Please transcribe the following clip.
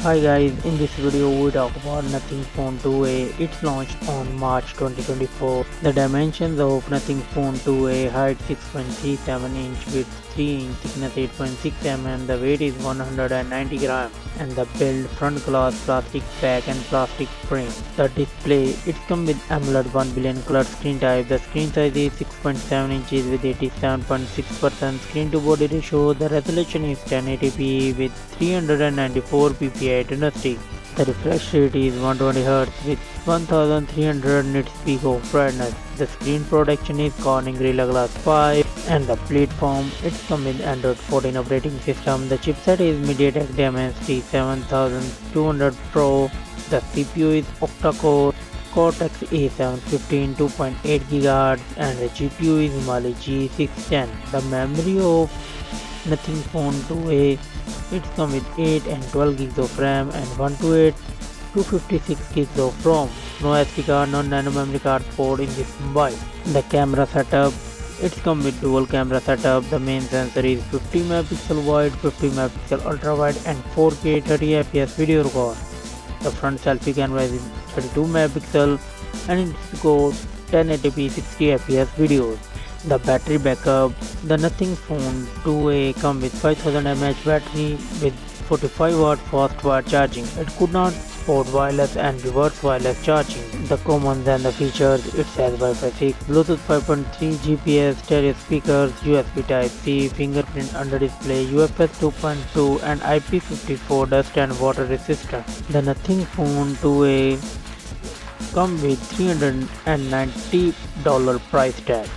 Hi guys, in this video we talk about Nothing Phone 2A. It's launched on March 2024. The dimensions of Nothing Phone 2A: height 6.37 inch, width 3 inch, thickness 8.6 mm, the weight is 190 grams, and the build: front glass, plastic back and plastic frame. The display: it comes with AMOLED 1 billion color screen type. The screen size is 6.7 inches with 87.6% screen to body ratio. The resolution is 1080p with 394 ppi dynasty. The refresh rate is 120Hz with 1300 nits peak of brightness. The screen protection is Corning Gorilla Glass 5 and the platform it comes with Android 14 operating system. The chipset is MediaTek Dimensity 7200 Pro. The CPU is octa-core Cortex A715 2.8 GHz and the GPU is Mali G610. The memory of Nothing Phone 2A, it comes with 8 and 12 gigs of RAM and 128 256 gigs of ROM. No SD card, no nano memory card port in this mobile. The camera setup, it comes with dual camera setup. The main sensor is 50 megapixel wide, 50 megapixel ultra wide and 4K 30 fps video record. The front selfie camera is 32 megapixel and it got 1080p 60 fps videos. The battery backup, the Nothing Phone 2A comes with 5000 mAh battery with 45 watt fast wire charging. It could not support wireless and reverse wireless charging. The commons and the features, it has Wi-Fi 6, Bluetooth 5.3, GPS, stereo speakers, USB Type-C, fingerprint under display, UFS 2.2 and IP54 dust and water resistant. The Nothing Phone 2A come with $390 price tag.